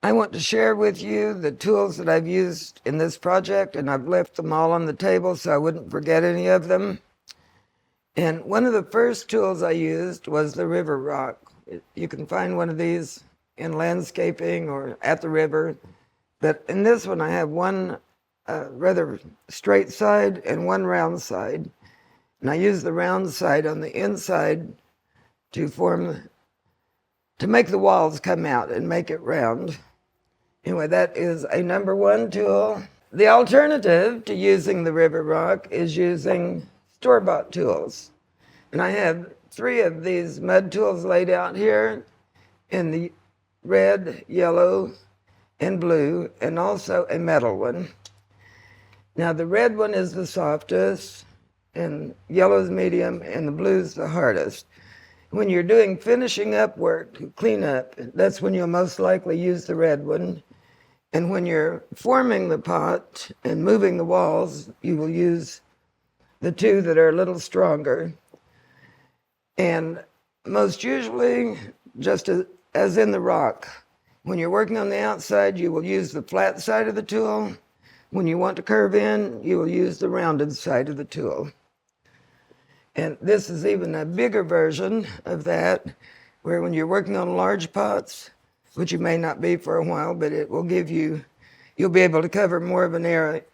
I want to share with you the tools that I've used in this project, and I've left them all on the table so I wouldn't forget any of them. And one of the first tools I used was the river rock. You can find one of these in landscaping or at the river. But in this one, I have one rather straight side and one round side. And I use the round side on the inside to make the walls come out and make it round. Anyway, that is a number one tool. The alternative to using the river rock is using store-bought tools. And I have 3 of these mud tools laid out here in the red, yellow, and blue, and also a metal one. Now the red one is the softest, and yellow is medium, and the blue is the hardest. When you're doing finishing up work, clean up, that's when you'll most likely use the red one. And when you're forming the pot and moving the walls, you will use the 2 that are a little stronger. And most usually, just as in the rock, when you're working on the outside, you will use the flat side of the tool. When you want to curve in, you will use the rounded side of the tool. And this is even a bigger version of that, where when you're working on large pots, which you may not be for a while, but it will give you, you'll be able to cover more of an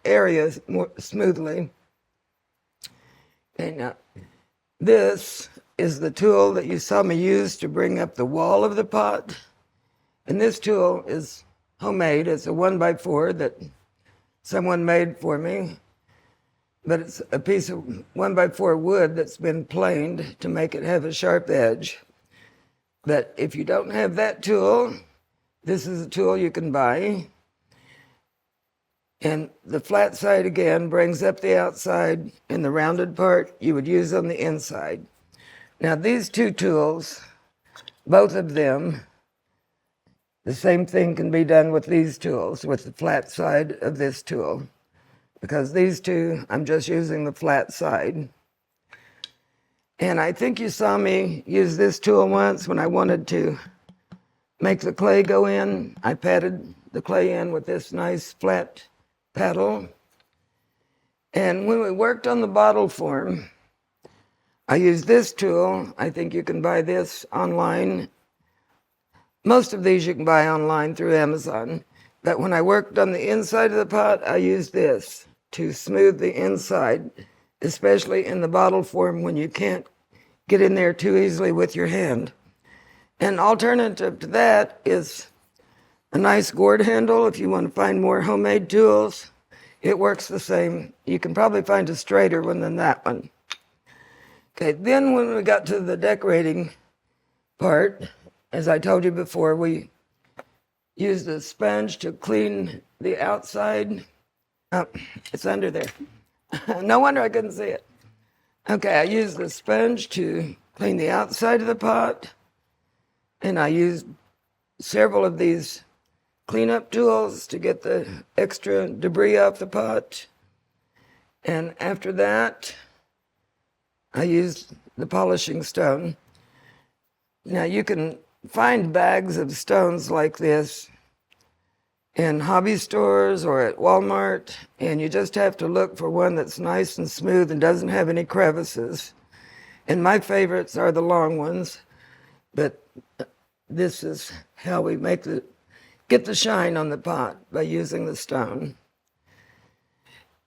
area more smoothly. Okay, now, this is the tool that you saw me use to bring up the wall of the pot. And this tool is homemade. It's a 1x4 that someone made for me. But it's a piece of 1x4 wood that's been planed to make it have a sharp edge. But if you don't have that tool, this is a tool you can buy. And the flat side, again, brings up the outside, and the rounded part you would use on the inside. Now, these 2 tools, both of them, the same thing can be done with these tools, with the flat side of this tool. Because these 2, I'm just using the flat side. And I think you saw me use this tool once when I wanted to make the clay go in. I patted the clay in with this nice flat paddle. And when we worked on the bottle form, I used this tool. I think you can buy this online. Most of these you can buy online through Amazon. But when I worked on the inside of the pot, I used this to smooth the inside, especially in the bottle form when you can't get in there too easily with your hand. An alternative to that is a nice gourd handle if you want to find more homemade tools. It works the same. You can probably find a straighter one than that one. Okay, then when we got to the decorating part, as I told you before, we used a sponge to clean the outside. Oh, it's under there. No wonder I couldn't see it. Okay, I used the sponge to clean the outside of the pot, and I used several of these cleanup tools to get the extra debris off the pot. And after that, I used the polishing stone. Now you can find bags of stones like this in hobby stores or at Walmart, and you just have to look for one that's nice and smooth and doesn't have any crevices. And my favorites are the long ones, but this is how we get the shine on the pot, by using the stone.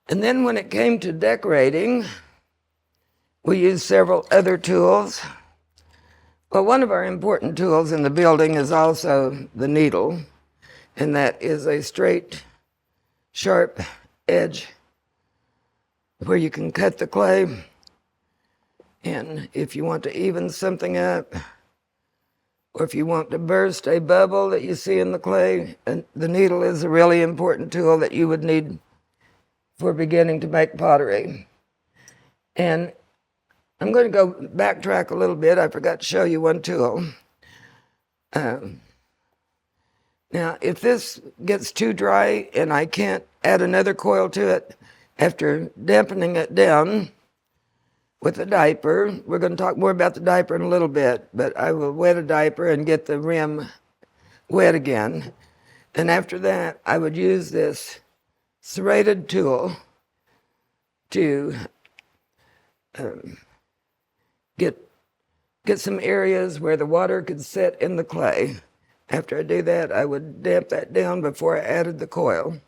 And then when it came to decorating, we used several other tools. Well, one of our important tools in the building is also the needle, and that is a straight, sharp edge where you can cut the clay. And if you want to even something up, or if you want to burst a bubble that you see in the clay, and the needle is a really important tool that you would need for beginning to make pottery. And I'm going to go backtrack a little bit. I forgot to show you one tool. Now, if this gets too dry and I can't add another coil to it, after dampening it down with a diaper, we're going to talk more about the diaper in a little bit, but I will wet a diaper and get the rim wet again. And after that, I would use this serrated tool to get some areas where the water could sit in the clay. After I do that, I would damp that down before I added the coil.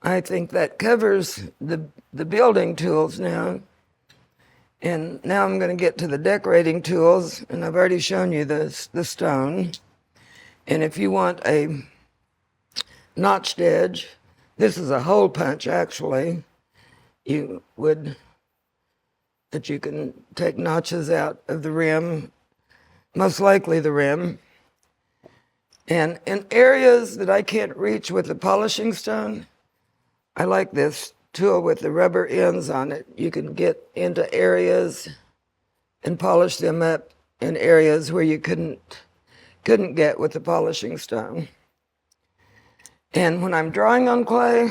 I think that covers the building tools now. And now I'm going to get to the decorating tools, and I've already shown you the stone. And if you want a notched edge, this is a hole punch actually. You can take notches out of the rim, most likely the rim. And in areas that I can't reach with the polishing stone, I like this tool with the rubber ends on it. You can get into areas and polish them up in areas where you couldn't get with the polishing stone. And when I'm drawing on clay,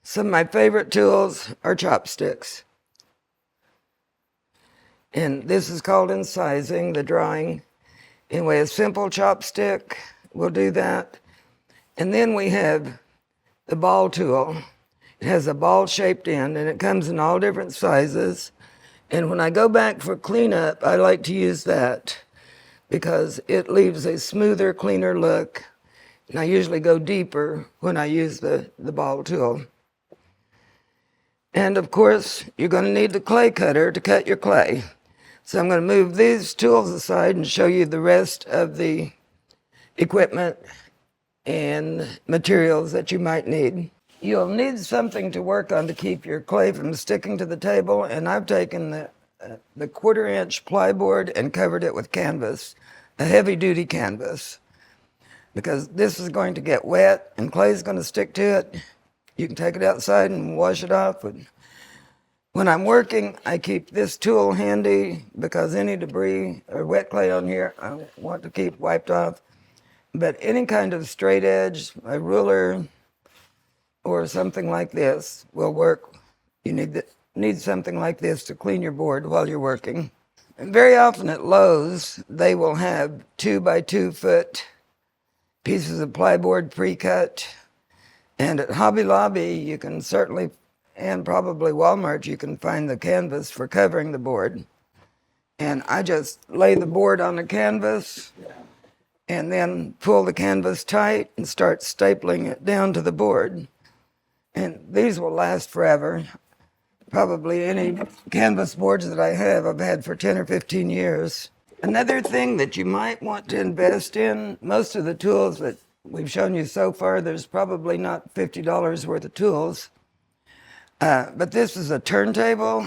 some of my favorite tools are chopsticks. And this is called incising, the drawing. Anyway, a simple chopstick will do that. And then we have the ball tool. It has a ball-shaped end, and it comes in all different sizes. And when I go back for cleanup, I like to use that because it leaves a smoother, cleaner look. And I usually go deeper when I use the ball tool. And of course, you're going to need the clay cutter to cut your clay. So I'm going to move these tools aside and show you the rest of the equipment and materials that you might need. You'll need something to work on to keep your clay from sticking to the table, and I've taken the 1/4-inch plyboard and covered it with canvas, a heavy-duty canvas, because this is going to get wet and clay is going to stick to it. You can take it outside and wash it off. When I'm working, I keep this tool handy because any debris or wet clay on here I want to keep wiped off. But any kind of straight edge, a ruler, or something like this will work. You need something like this to clean your board while you're working. And very often at Lowe's, they will have 2 by 2 foot pieces of plyboard pre-cut. And at Hobby Lobby, you can certainly, and probably Walmart, you can find the canvas for covering the board. And I just lay the board on the canvas and then pull the canvas tight and start stapling it down to the board. And these will last forever. Probably any canvas boards that I have, I've had for 10 or 15 years. Another thing that you might want to invest in, most of the tools that we've shown you so far, there's probably not $50 worth of tools. But this is a turntable.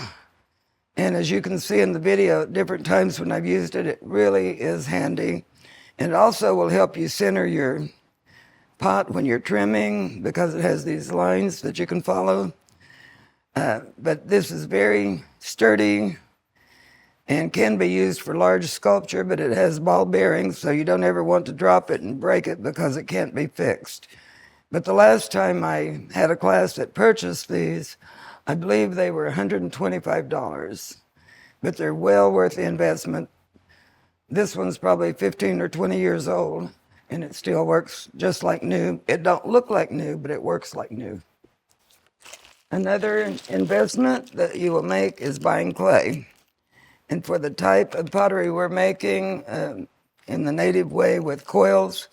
And as you can see in the video, at different times when I've used it, it really is handy. And it also will help you center your pot when you're trimming because it has these lines that you can follow. But this is very sturdy and can be used for large sculpture, but it has ball bearings, so you don't ever want to drop it and break it because it can't be fixed. But the last time I had a class that purchased these, I believe they were $125, but they're well worth the investment. This one's probably 15 or 20 years old, and it still works just like new. It don't look like new, but it works like new. Another investment that you will make is buying clay. And for the type of pottery we're making in the native way with coils,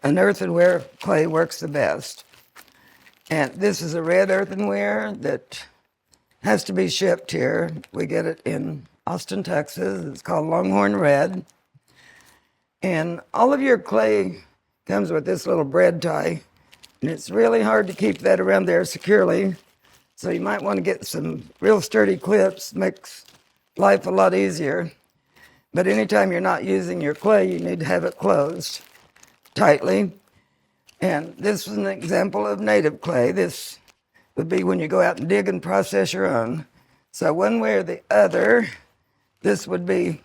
an earthenware clay works the best. And this is a red earthenware that has to be shipped here. We get it in Austin, Texas. It's called Longhorn Red. And all of your clay comes with this little bread tie. And it's really hard to keep that around there securely. So you might want to get some real sturdy clips. Makes life a lot easier. But anytime you're not using your clay, you need to have it closed tightly. And this is an example of native clay. This would be when you go out and dig and process your own. So one way or the other, this would be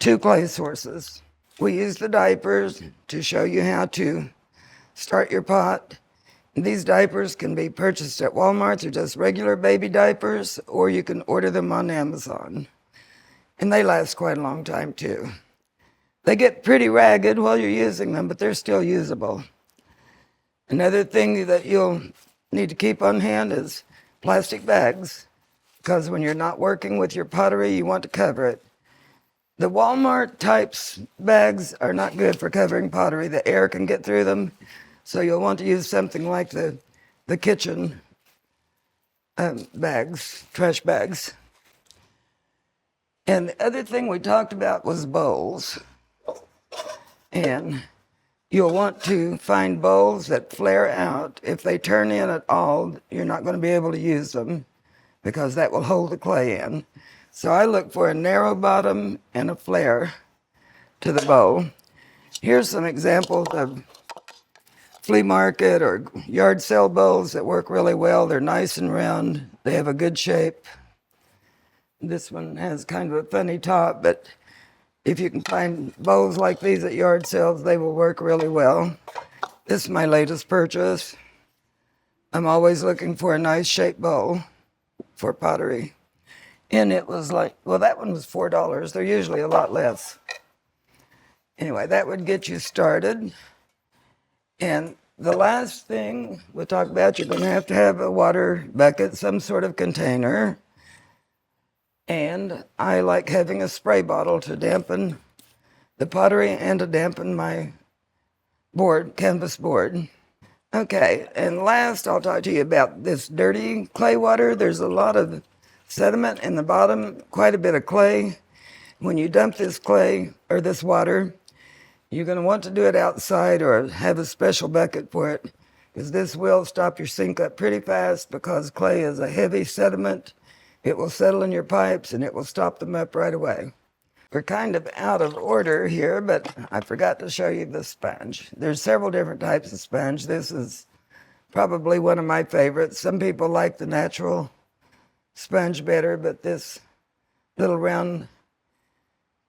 2 clay sources. We use the diapers to show you how to start your pot. And these diapers can be purchased at Walmart. They're just regular baby diapers, or you can order them on Amazon. And they last quite a long time too. They get pretty ragged while you're using them, but they're still usable. Another thing that you'll need to keep on hand is plastic bags, because when you're not working with your pottery, you want to cover it. The Walmart types bags are not good for covering pottery. The air can get through them, so you'll want to use something like the kitchen bags, trash bags. And the other thing we talked about was bowls. And you'll want to find bowls that flare out. If they turn in at all, you're not going to be able to use them because that will hold the clay in. So I look for a narrow bottom and a flare to the bowl. Here's some examples of flea market or yard sale bowls that work really well. They're nice and round. They have a good shape. This one has kind of a funny top, but if you can find bowls like these at yard sales, they will work really well. This is my latest purchase. I'm always looking for a nice shaped bowl for pottery. And it was like, well, that one was $4. They're usually a lot less. Anyway, that would get you started. And the last thing we'll talk about, you're going to have a water bucket, some sort of container. And I like having a spray bottle to dampen the pottery and to dampen my board, canvas board. Okay, and last I'll talk to you about this dirty clay water. There's a lot of sediment in the bottom, quite a bit of clay. When you dump this clay or this water, you're going to want to do it outside or have a special bucket for it, because this will stop your sink up pretty fast, because clay is a heavy sediment. It will settle in your pipes and it will stop them up right away. We're kind of out of order here, but I forgot to show you the sponge. There's several different types of sponge. This is probably one of my favorites. Some people like the natural sponge better, but this little round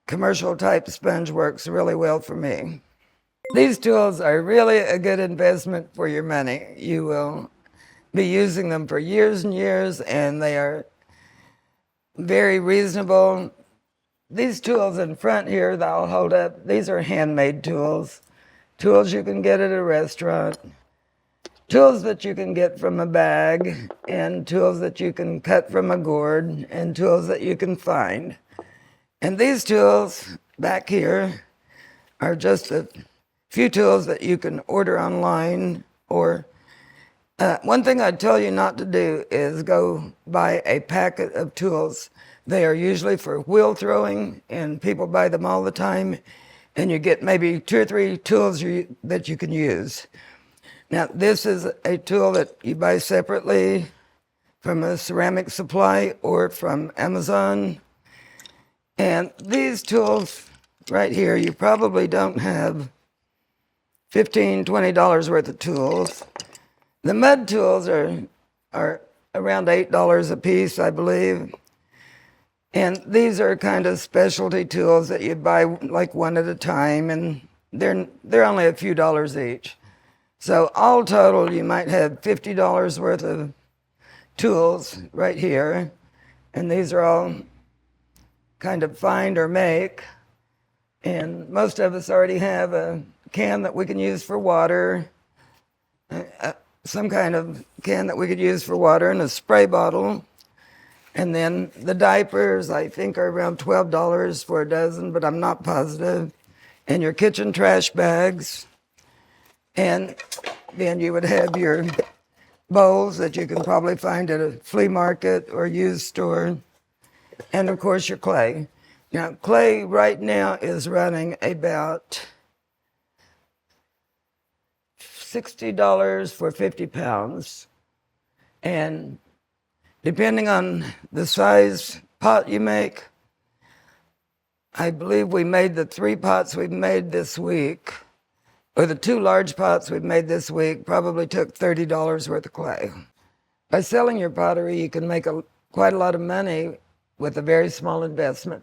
commercial type sponge works really well for me. These tools are really a good investment for your money. You will be using them for years and years, and they are very reasonable. These tools in front here that I'll hold up, these are handmade tools. Tools you can get at a restaurant. Tools that you can get from a bag, and tools that you can cut from a gourd, and tools that you can find. And these tools back here are just a few tools that you can order online. Or one thing I'd tell you not to do is go buy a packet of tools. They are usually for wheel throwing, and people buy them all the time, and you get maybe 2 or 3 tools that you can use. Now, this is a tool that you buy separately from a ceramic supply or from Amazon. And these tools right here, you probably don't have $15, $20 worth of tools. The mud tools are around $8 a piece, I believe. And these are kind of specialty tools that you buy like one at a time, and they're only a few dollars each. So all total, you might have $50 worth of tools right here. And these are all kind of find or make. And most of us already have a can that we can use for water, some kind of can that we could use for water, and a spray bottle. And then the diapers, I think, are around $12 for a dozen, but I'm not positive. And your kitchen trash bags. And then you would have your bowls that you can probably find at a flea market or used store. And of course your clay. Now, clay right now is running about $60 for 50 pounds. And depending on the size pot you make, I believe we made the 3 pots we've made this week, or the 2 large pots we've made this week, probably took $30 worth of clay. By selling your pottery, you can make quite a lot of money with a very small investment.